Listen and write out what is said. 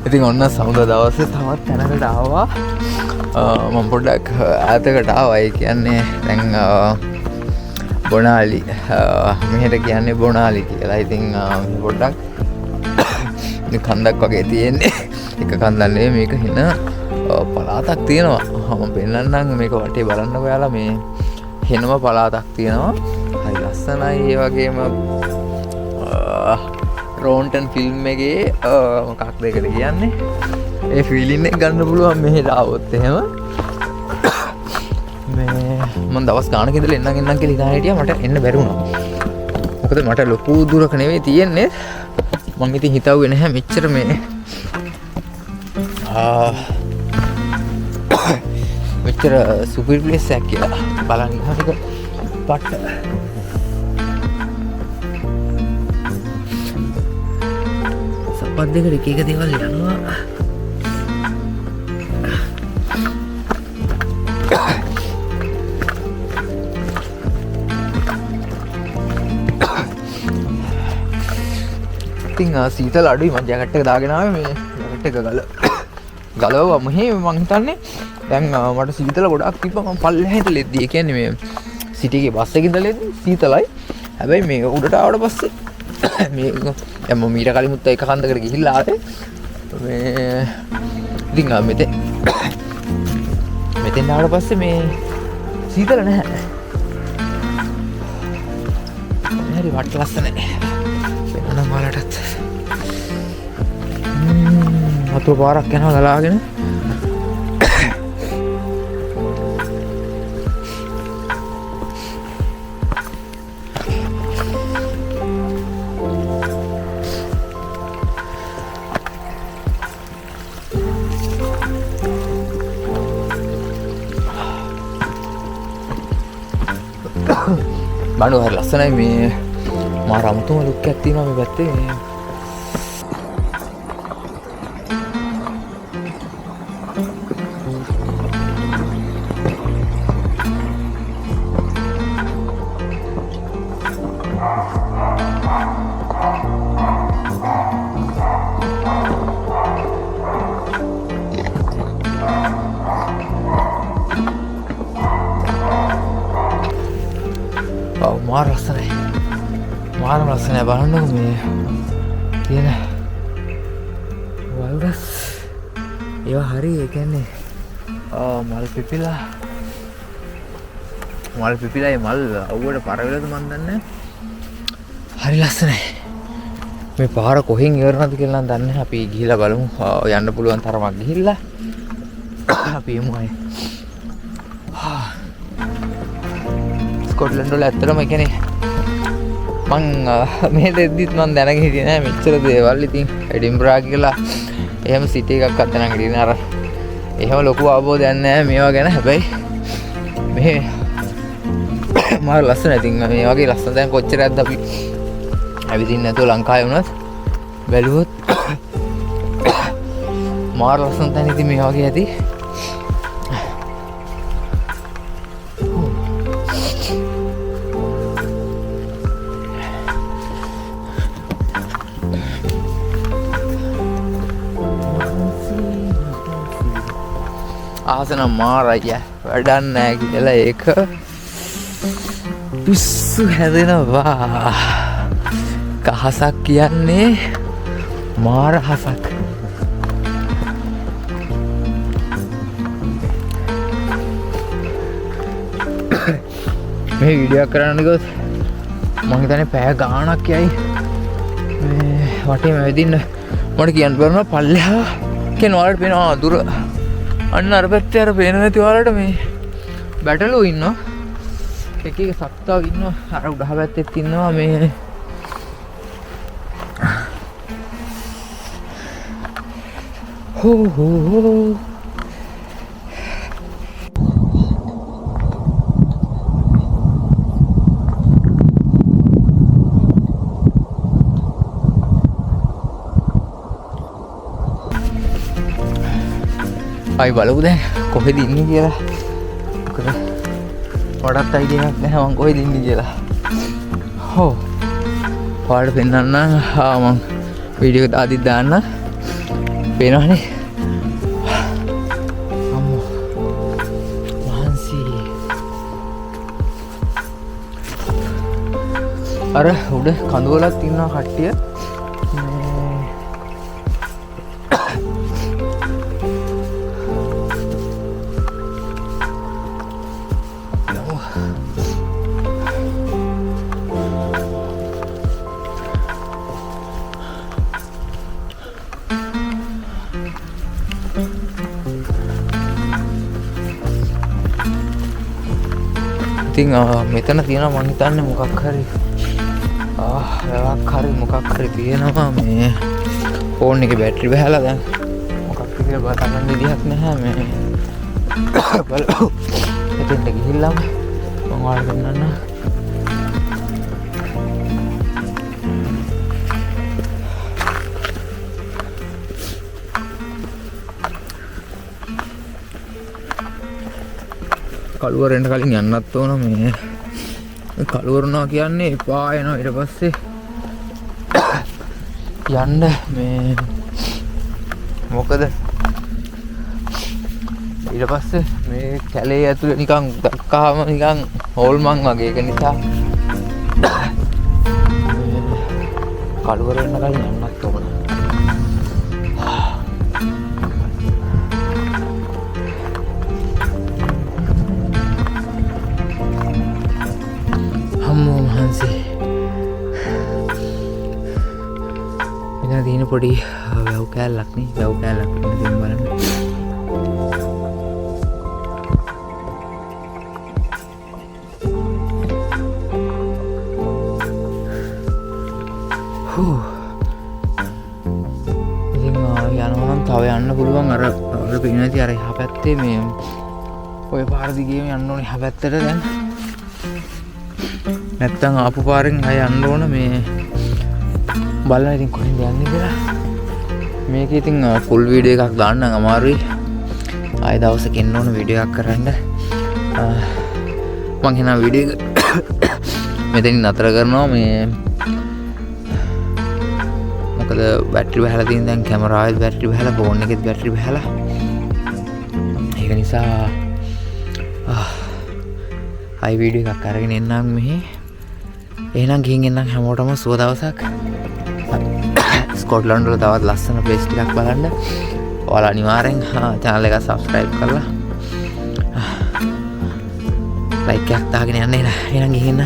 ඉතින් ඔන්න සමුද දවසේ තවත් තැනකට ආවා. මම පොඩ්ඩක් ඈතකට ආවා. ඒ කියන්නේ දැන් බොනාලි මෙහෙට කියන්නේ බොනාලි කියලා. ඉතින් පොඩ්ඩක් කන්දක් වගේ තියෙන්නේ. එක කන්දක් නෙවෙයි මේක හින පළාතක් තියෙනවා. මම පෙන්නන්නම් මේක වටේ බලන්න ඔයාලා මේ හෙනම පළාතක් තියෙනවා. හරි ලස්සනයි. ඒ වගේම රෝන්ටන් ෆිල්ම් එකේ මොකක් දෙකට කියන්නේ ඒ ෆීලින් එක ගන්න පුළුවන් මෙහෙට ආවොත් එහෙම. මේ මම දවස් ගානක ඉඳලා එන්නම් කියලා ඉඳලා හිටියා. මට එන්න බැරි වුණා. මොකද මට ලොකු දුරක නෙවෙයි තියෙන්නේ. මං ඉතින් හිතුවේ නැහැ මෙච්චර මේ මෙච්චර සුපිරි ප්ලේස් එකක් කියලා. බලන්න හරික පට්ට සපත් දෙකට එක එක දේවල් යනවා. ඉතින් සීතල අඩුයි. මම ජැකට් එක දාගෙන ආවේ. මේ ජැකට් එක ගලවුවා. මෙහෙ මං හිතන්නේ දැන් මට සීතල ගොඩක් තිබ්බා. මම පල්ලෙහාට ලෙද්දි. ඒ කියන්නේ මේ සිටි එකේ බස් එකේ ඉඳලා ලෙද්දි සීතලයි. හැබැයි මේ උඩට ආවට පස්සේ මේ දැන් මම ඊට කලිමුත් එක කන්දකට ගිහිල්ලා ආවේ. මේ ඉතින් මෙතෙන් ආවට පස්සේ මේ සීතල නැහැ. හරි වට ලස්සනයි. වෙනනම් වලටත් අතෝ පාරක් යනවා ගලාගෙන. බණ්ඩු හරි ලස්සනයි. මේ මා රමුතුම ලුක් එකක් තියෙනවා මේ පැත්තේ. මාර ලස්සනයි. මාරම ලස්සනයි. බලන්නකො මේ තියෙන වල්ගස් ඒවා හරි. ඒ කියන්නේ මල් පිපිලා ඒ මල් අවුවට පරවෙලද මන් දන්නේ. හරි ලස්සනයි. මේ පාර කොහෙන් ඉවරනද කියලා නම් දන්නේ. අපි ගිහිල්ලා බලමු. යන්න පුළුවන් තරමක් ගිහිල්ලා අපි යමු අය. ස්කොට්ලන්ඩ් වල ඇත්තටම ඒ කියන්නේ මං මේ දෙද්දිත් මං දැනගෙන හිටියේ නෑ මෙච්චර දේවල්. ඉතින් එඩින්බරා කියලා එහෙම සිටි එකක් අත් දැනගෙන හිටියේ නෑ. අර එහෙම ලොකු අවබෝධයක් නෑ මේවා ගැන. හැබැයි මේ මාර ලස්සනයි. ඉතින් මේ වගේ ලස්සන දැන් කොච්චරක්ද අපි ඇවිදින්න නැතුව ලංකාවේ වුණත් බැලුවොත් මාර ලස්සන තැන. ඉතින් මේ වගේ ඇති. ආසන මාරයි වැඩක් නෑ කියලා ඒක පිස්සු හැදෙනවා. කහසක් කියන්නේ මාර හසක්. මේ වීඩියෝ කරන්න ගියොත් මම හිතන්නේ පැය ගාණක් යයි මේ වටේම ඇවිදින්න. මට කියන්න බැරුණා පල්ලෙහා කියන වලට පේනවා දුර. අන්න අර පැත්තේ අර පේන නැති වලට මේ බැටළුවෝ ඉන්නවා. එක එක සත්තාව ඉන්නවා. අර උඩහ පැත්තෙත් ඉන්නවා මේ. හෝ අයි බලමු දැන් කොහෙද ඉන්නේ කියලා. මොකද වඩාත් අයිඩියා එකක් නැහැ මං කොහෙද ඉන්නේ කියලා. හෝ ඔයාලට පෙන්නන්න මං වීඩියෝ එක දාදිත් දාන්න. පේනවනේ. අම්මෝ මහන්සි. අර උඩ කඳුවලක් ඉන්නවා කට්ටිය. ඉතින් මෙතන තියෙනවා මං හිතන්නේ මොකක් හරි වැවක් හරි මොකක් හරි තියෙනවා මේ ෆෝන් එකේ බැටරි බහලා දැන් මොකක් කියලා බලන්න විදිහක් නැහැ මේ බලමු එතෙන්ට ගිහිල්ලා මම ඔයාලට පෙන්නන්න. කළුවරෙන්ට කලින් යන්නත් ඕන මේ කළුවරනවා කියන්නේ එපා යනවා ඊට පස්සේ යන්න මේ මොකද ඊට පස්සේ මේ කැලේ ඇතුලේ නිකන් දැක්කාම නිකන් හොල්මන් වගේ ඒක නිසා කළුවරෙන්ට කලින් යන්නත් ඕන. අම්මෝ මහන්සි. මෙතන තියෙන පොඩි වැව් කෑල්ලක් නේ. වැව් කෑල්ලක් මෙතන බලන්න. ඉතින් යනවා නම් තව යන්න පුළුවන් අර පේන නැති අර එහා පැත්තේ මේ ඔය පාර දිගේම යන්න ඕනේ එහා පැත්තට දැන්. නැත්තම් ආපු පාරෙන් ආය යන්න ඕන මේ බලන්න ඉතින් කොහෙන්ද යන්නේ කියලා. මේක ඉතින් ෆුල් වීඩියෝ එකක් දාන්න අමාරුයි. ආය දවසක එන්න ඕන වීඩියෝ එකක් කරන්න. මං එහෙනම් වීඩියෝ එක මෙතනින් නතර කරනවා මේ මොකද බැටරි බහලා තියෙන දැන් කැමරාවෙත් බැටරි බහලා ෆෝන් එකෙත් බැටරි බහලා. ඒක නිසා ආයි වීඩියෝ එකක් අරගෙන එන්නම් මෙහි. එහෙනම් ගිහින් එන්නම් හැමෝටම සුව දවසක්. ස්කොට්ලන්ඩ් වල තවත් ලස්සන ප්ලේස් ටිකක් බලන්න. ඔයාලා අනිවාර්යෙන් channel එක subscribe කරලා like එකක් දාගෙන යන්න. එහෙනම් ගිහින්